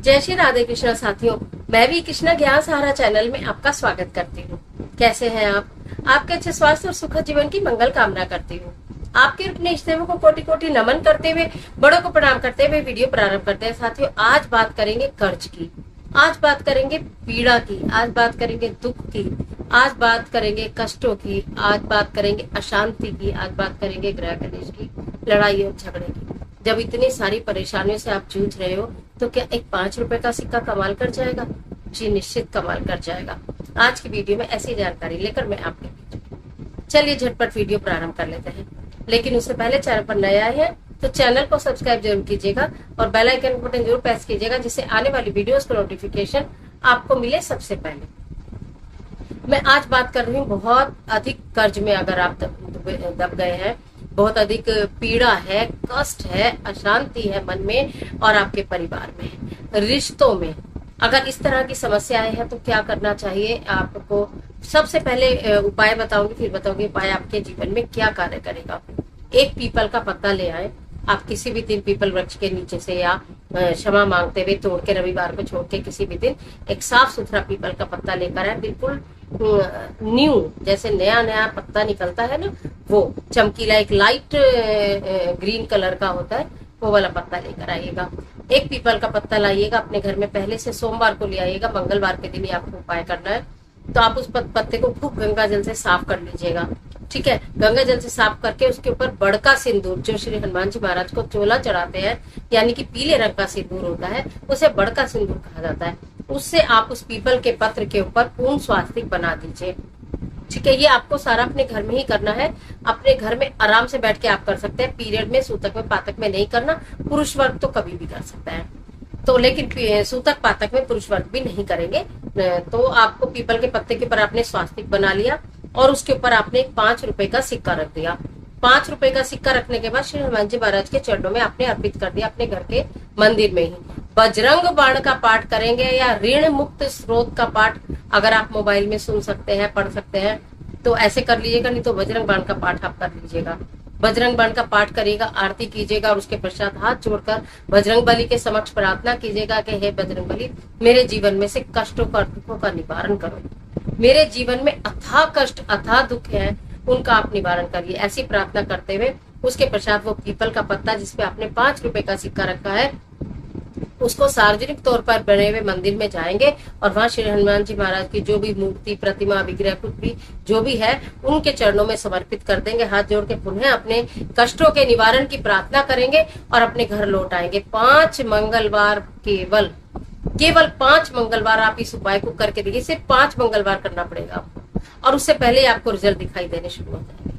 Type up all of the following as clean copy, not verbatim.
जय श्री राधे कृष्णा साथियों, मैं भी कृष्णा ज्ञान सहारा चैनल में आपका स्वागत करती हूँ। कैसे हैं आप? आपके अच्छे स्वास्थ्य और सुखद जीवन की मंगल कामना करती हूँ। आपके अपने इष्टदेवों को कोटि कोटि नमन करते हुए, बड़ों को प्रणाम करते हुए वीडियो प्रारंभ करते हैं। साथियों, आज बात करेंगे कर्ज की, आज बात करेंगे पीड़ा की, आज बात करेंगे दुख की, आज बात करेंगे कष्टों की, आज बात करेंगे अशांति की, आज बात करेंगे गृह कलेश की, लड़ाई और झगड़े की। जब इतनी सारी परेशानियों से आप जूझ रहे हो तो क्या एक 5 रुपए का सिक्का कमाल कर जाएगा? जी निश्चित कमाल कर जाएगा। आज की वीडियो में ऐसी जानकारी लेकर मैं आपके बीच, चलिए झटपट वीडियो प्रारंभ कर लेते हैं। लेकिन उससे पहले चैनल पर नए आए हैं तो चैनल को सब्सक्राइब जरूर कीजिएगा और बेल आइकन बटन जरूर प्रेस कीजिएगा, जिससे आने वाली वीडियोस का नोटिफिकेशन आपको मिले सबसे पहले। मैं आज बात कर रही हूँ बहुत अधिक कर्ज में अगर आप दब गए हैं, बहुत अधिक पीड़ा है, कष्ट है, अशांति है मन में और आपके परिवार में, रिश्तों में। अगर इस तरह की समस्याएं हैं तो क्या करना चाहिए आपको? सबसे पहले उपाय बताऊंगी, फिर बताऊंगी उपाय आपके जीवन में क्या कार्य करेगा। एक पीपल का पत्ता ले आए, आप किसी भी दिन पीपल वृक्ष के नीचे से या क्षमा मांगते हुए तोड़ के रविवार को छोड़ के किसी भी दिन एक साफ सुथरा पीपल का पत्ता लेकर आए, बिल्कुल न्यू, जैसे नया नया पत्ता निकलता है ना, वो चमकीला एक लाइट ग्रीन कलर का होता है, वो वाला पत्ता लेकर आइएगा। एक पीपल का पत्ता लाइएगा, अपने घर में पहले से सोमवार को ले आइएगा, मंगलवार के दिन ही आपको उपाय करना है। तो आप उस पत्ते को खूब गंगा जल से साफ कर लीजिएगा, ठीक है। गंगा जल से साफ करके उसके ऊपर बड़का सिंदूर, जो श्री हनुमान जी महाराज को चोला चढ़ाते हैं, यानी कि पीले रंग का सिंदूर होता है, उसे बड़का सिंदूर कहा जाता है, उससे आप उस पीपल के पत्र के ऊपर पूर्ण स्वास्तिक बना दीजिए, ठीक है। ये आपको सारा अपने घर में ही करना है, अपने घर में आराम से बैठ के आप कर सकते हैं। पीरियड में, सूतक में, पातक में नहीं करना। पुरुष वर्ग तो कभी भी कर सकता है, तो लेकिन सूतक पातक में पुरुष वर्ग भी नहीं करेंगे। तो आपको पीपल के पत्ते के ऊपर आपने स्वास्तिक बना लिया और उसके ऊपर आपने एक 5 रुपए का सिक्का रख दिया। 5 रुपए का सिक्का रखने के बाद श्री हनुमान जी महाराज के चरणों में आपने अर्पित कर दिया, अपने घर के मंदिर में ही। बजरंग बाण का पाठ करेंगे या ऋण मुक्त स्रोत का पाठ अगर आप मोबाइल में सुन सकते हैं, पढ़ सकते हैं तो ऐसे कर लीजिएगा, नहीं तो बजरंग बाण का पाठ आप कर लीजिएगा। बजरंग बाण का पाठ करिएगा, आरती कीजिएगा और उसके पश्चात हाथ जोड़कर बजरंग बली के समक्ष प्रार्थना कीजिएगा कि हे बजरंग बली, मेरे जीवन में से कष्टों का, दुखों का निवारण करो। मेरे जीवन में अथाह कष्ट, अथाह दुख है, उनका आप निवारण करिए। ऐसी प्रार्थना करते हुए उसके पश्चात वो पीपल का पत्ता जिसपे आपने 5 रुपए का सिक्का रखा है, उसको सार्वजनिक तौर पर बने हुए मंदिर में जाएंगे और वहां श्री हनुमान जी महाराज की जो भी मूर्ति, प्रतिमा, विग्रह कुछ भी जो भी है उनके चरणों में समर्पित कर देंगे। हाथ जोड़ के पुनः अपने कष्टों के निवारण की प्रार्थना करेंगे और अपने घर लौट आएंगे। 5 मंगलवार, केवल 5 मंगलवार आप इस उपाय को करके देखिए। सिर्फ 5 मंगलवार करना पड़ेगा आपको और उससे पहले आपको रिजल्ट दिखाई देने शुरू हो जाएंगे।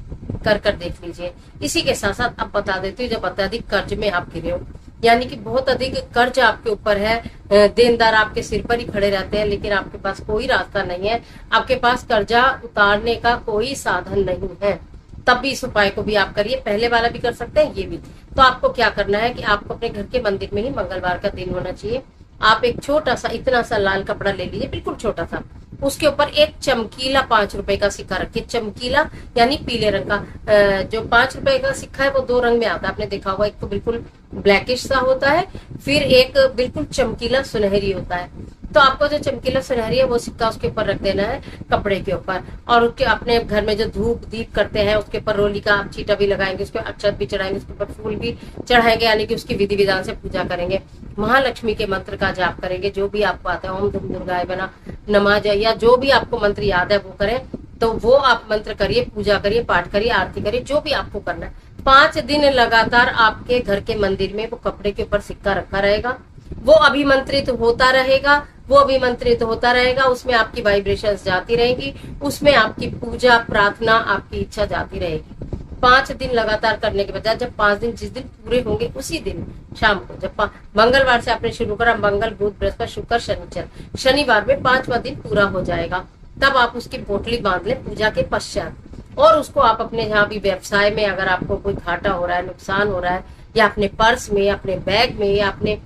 कर देख लीजिए। इसी के साथ साथ अब बता देती हूँ, जब अत्यधिक कर्ज में आप गिरे हो, यानी कि बहुत अधिक कर्ज आपके ऊपर है, देनदार आपके सिर पर ही खड़े रहते हैं, लेकिन आपके पास कोई रास्ता नहीं है, आपके पास कर्जा उतारने का कोई साधन नहीं है, तब भी इस उपाय को भी आप करिए। पहले वाला भी कर सकते हैं, ये भी। तो आपको क्या करना है कि आपको अपने घर के मंदिर में ही, मंगलवार का दिन होना चाहिए, आप एक छोटा सा, इतना सा लाल कपड़ा ले लीजिए, बिल्कुल छोटा सा, उसके ऊपर एक चमकीला 5 रुपए का सिक्का रखिए। चमकीला यानी पीले रंग का। जो 5 रुपए का सिक्का है वो 2 रंग में आता है, आपने देखा होगा, एक तो बिल्कुल ब्लैकिश सा होता है, फिर एक बिल्कुल चमकीला सुनहरी होता है। तो आपको जो चमकीला सुनहरी है वो सिक्का उसके ऊपर रख देना है, कपड़े के ऊपर। और उसके अपने घर में जो धूप दीप करते हैं उसके ऊपर रोली का आप छीटा भी लगाएंगे, उसके अक्षत भी चढ़ाएंगे, उसके ऊपर फूल भी चढ़ाएंगे, यानी कि उसकी विधि विधान से पूजा करेंगे। महालक्ष्मी के मंत्र का जाप करेंगे, जो भी आपको आता है, ओम धूम दुर्गाय बना नमाज या जो भी आपको मंत्र याद है वो करें। तो वो आप मंत्र करिए, पूजा करिए, पाठ करिए, आरती करिए, जो भी आपको करना है। 5 दिन लगातार आपके घर के मंदिर में वो कपड़े के ऊपर सिक्का रखा रहेगा, वो अभिमंत्रित होता रहेगा, वो अभिमंत्रित होता रहेगा, उसमें आपकी वाइब्रेशंस जाती रहेगी, उसमें आपकी पूजा, प्रार्थना, आपकी इच्छा जाती रहेगी। 5 दिन लगातार करने के बजाय जब 5 दिन, जिस दिन पूरे होंगे उसी दिन शाम को, जब मंगलवार से आपने शुरू करा, मंगल, बुध, बृहस्पति, शुक्र, शनिचर, शनिवार में 5वां दिन पूरा हो जाएगा, तब आप उसकी पोटली बांध ले पूजा के पश्चात। और उसको आप अपने जहाँ भी व्यवसाय में अगर आपको कोई घाटा हो रहा है, नुकसान हो रहा है, या अपने पर्स में, अपने बैग में, या अपने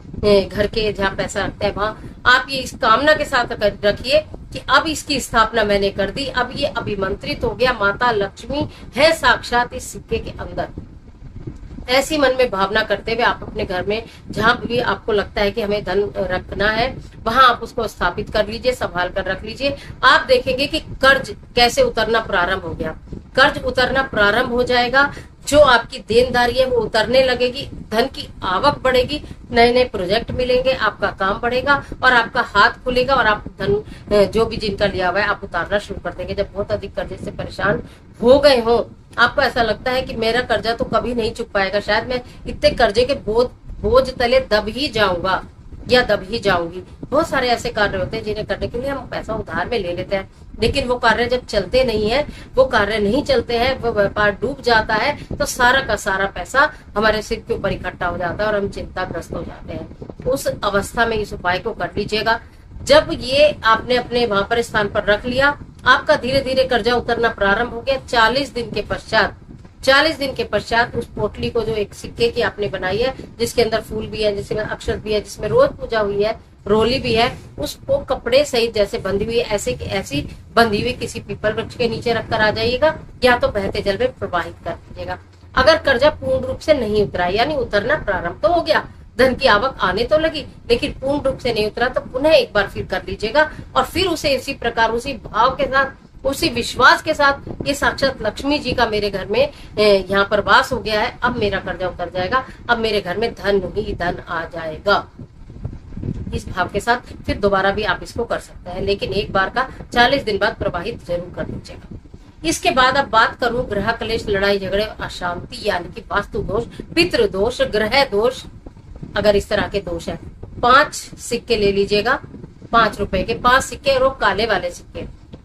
घर के जहाँ पैसा रखते हैं वहां, आप ये इस कामना के साथ रखिए कि अब इसकी स्थापना मैंने कर दी, अब ये अभिमंत्रित हो गया, माता लक्ष्मी है साक्षात इस सिक्के के अंदर। ऐसी मन में भावना करते हुए आप अपने घर में जहां भी आपको लगता है कि हमें धन रखना है, वहां आप उसको स्थापित कर लीजिए, संभाल कर रख लीजिए। आप देखेंगे कि कर्ज कैसे उतरना प्रारंभ हो गया, कर्ज उतरना प्रारंभ हो जाएगा, जो आपकी देनदारी है वो उतरने लगेगी, धन की आवक बढ़ेगी, नए नए प्रोजेक्ट मिलेंगे, आपका काम बढ़ेगा और आपका हाथ खुलेगा और आप धन जो भी जिनका लिया हुआ है आप उतारना शुरू कर देंगे। जब बहुत अधिक कर्जे से परेशान हो गए हो, आपको ऐसा लगता है कि मेरा कर्जा तो कभी नहीं चुक पाएगा, शायद मैं इतने कर्जे के बोझ तले दब ही जाऊंगा या दब ही जाऊंगी। बहुत सारे ऐसे कार्य होते हैं जिन्हें करने के लिए हम पैसा उधार में ले लेते हैं, लेकिन वो कार्य जब चलते नहीं है, वो कार्य नहीं चलते हैं, वो व्यापार डूब जाता है, तो सारा का सारा पैसा हमारे सिर के ऊपर इकट्ठा हो जाता है और हम चिंताग्रस्त हो जाते हैं। उस अवस्था में इस उपाय को कर लीजिएगा। जब ये आपने अपने वहां पर स्थान पर रख लिया, आपका धीरे धीरे कर्जा उतरना प्रारंभ हो गया। 40 दिन के पश्चात उस पोटली को, जो एक सिक्के की आपने बनाई है, जिसके अंदर फूल भी है, जिसमें अक्षर भी है, जिसमें रोज पूजा हुई है, रोली भी है, उसको कपड़े सहित जैसे बंधी हुई है, ऐसी बंधी हुई किसी पीपल वृक्ष के नीचे रखकर आ जाइएगा, या तो बहते जल में प्रवाहित कर दीजिएगा। अगर कर्जा पूर्ण रूप से नहीं उतरा, यानी उतरना प्रारंभ तो हो गया, धन की आवक आने तो लगी, लेकिन पूर्ण रूप से नहीं उतरा, तो पुनः एक बार फिर कर लीजिएगा और फिर उसे इसी प्रकार, उसी भाव के साथ, उसी विश्वास के साथ, ये साक्षात लक्ष्मी जी का मेरे घर में यहाँ पर वास हो गया है, अब मेरा कर्जा उतर जाएगा, अब मेरे घर में धन ही धन आ जाएगा। इस भाव के साथ फिर दोबारा भी आप इसको कर सकते हैं, लेकिन एक बार का 40 दिन बाद प्रवाहित जरूर कर दीजिएगा। इसके बाद अब बात करूं ग्रह क्लेश, लड़ाई झगड़े, अशांति यानी कि वास्तु दोष, पितृ दोष, ग्रह दोष, अगर इस तरह के दोष है, 5 सिक्के ले लीजिएगा, 5 रुपए के 5 सिक्के, और काले वाले सिक्के,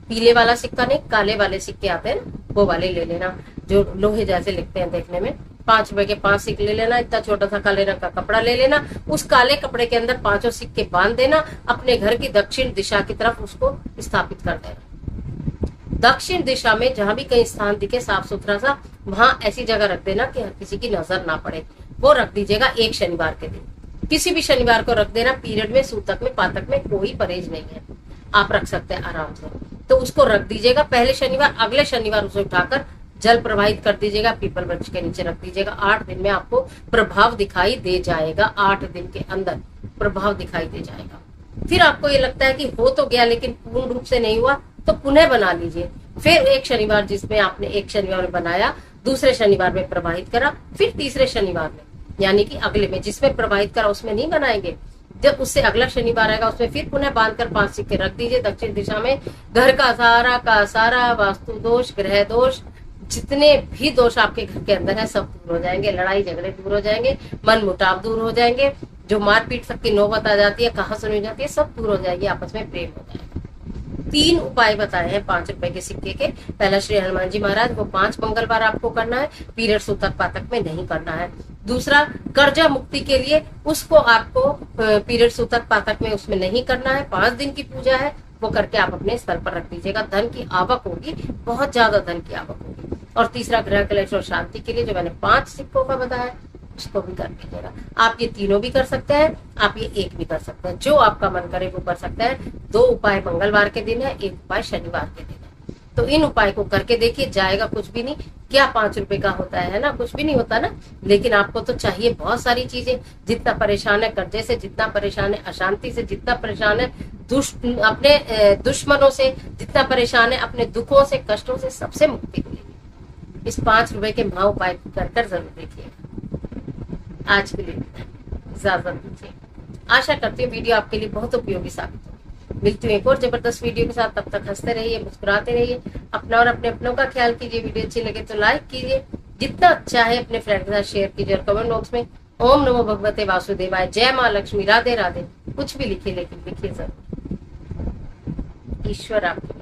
पीले वाला सिक्का नहीं, काले वाले सिक्के आते हैं वो वाले ले लेना, जो लोहे जैसे लिखते हैं देखने में। 5 रुपए के 5 सिक्के ले लेना, इतना छोटा सा काले रंग का कपड़ा ले लेना, उस काले कपड़े के अंदर 5 सिक्के बांध देना, अपने घर की दक्षिण दिशा की तरफ उसको स्थापित कर देना। दक्षिण दिशा में जहां भी कहीं स्थान दिखे साफ सुथरा सा, वहां ऐसी जगह रख देना कि हर किसी की नजर ना पड़े। वो रख दीजिएगा एक शनिवार के दिन, किसी भी शनिवार को रख देना। पीरियड में, सूतक में, पातक में कोई परहेज नहीं है, आप रख सकते हैं आराम से। तो उसको रख दीजिएगा पहले शनिवार, अगले शनिवार उसे उठाकर जल प्रवाहित कर दीजिएगा, पीपल वृक्ष के नीचे रख दीजिएगा। 8 दिन में आपको प्रभाव दिखाई दे जाएगा, 8 दिन के अंदर प्रभाव दिखाई दे जाएगा। फिर आपको ये लगता है कि हो तो गया लेकिन पूर्ण रूप से नहीं हुआ, तो पुनः बना लीजिए। फिर एक शनिवार, जिसमें आपने एक शनिवार में बनाया, दूसरे शनिवार में प्रवाहित करा, फिर तीसरे शनिवार में, यानी कि अगले में जिसमें प्रवाहित करा उसमें नहीं बनाएंगे, जब उससे अगला शनिवार आएगा उसमें फिर पुनः बांधकर 5 सिक्के रख दीजिए दक्षिण दिशा में। घर का सारा वास्तु दोष, ग्रह दोष, जितने भी दोष आपके घर के अंदर है सब दूर हो जाएंगे, लड़ाई झगड़े दूर हो जाएंगे, मन मुटाव दूर हो जाएंगे, जो मारपीट तक की नौबत आ जाती है, कहाँ सुनी जाती है, सब दूर हो जाएगी, आपस में प्रेम हो जाएगा। 3 उपाय बताए हैं 5 रुपए के सिक्के के। पहला श्री हनुमान जी महाराज, वो 5 मंगलवार आपको करना है, पीरियड सूतक पातक में नहीं करना है। दूसरा, कर्जा मुक्ति के लिए उसको आपको पीरियड सूतक पातक में उसमें नहीं करना है, 5 दिन की पूजा है, वो करके आप अपने स्थल पर रख दीजिएगा। धन की आवक होगी, बहुत ज्यादा धन की आवक होगी। और तीसरा, ग्रह क्लेश और शांति के लिए जो मैंने 5 सिक्कों का बताया उसको भी कर लीजिएगा। आप ये तीनों भी कर सकते हैं, आप ये एक भी कर सकते हैं, जो आपका मन करे वो कर सकते हैं। 2 उपाय मंगलवार के दिन है, 1 उपाय शनिवार के दिन है। तो इन उपाय को करके देखिए, जाएगा कुछ भी नहीं। क्या 5 रुपए का होता है ना, कुछ भी नहीं होता ना, लेकिन आपको तो चाहिए बहुत सारी चीजें। जितना परेशान है कर्जे से, जितना परेशान है अशांति से, जितना परेशान है अपने दुश्मनों से, जितना परेशान है अपने दुखों से, कष्टों से, सबसे मुक्ति मिलेगी। इस 5 रुपए के महा उपाय कर जरूर देखिए। आज के लिए इजाजत दीजिए। आशा करती हूँ वीडियो आपके लिए बहुत उपयोगी साबित हो। मिलती हूँ एक और जबरदस्त वीडियो के साथ, तब तक हंसते रहिए, मुस्कुराते रहिए, अपना और अपने अपनों का ख्याल कीजिए। वीडियो अच्छी लगे तो लाइक कीजिए, जितना अच्छा है अपने फ्रेंड के साथ शेयर कीजिए, और कमेंट बॉक्स में ओम नमो भगवते वासुदेवाय, जय माँ लक्ष्मी, राधे राधे कुछ भी लिखिए, लेकिन लिखिए जरूर। ईश्वर आपको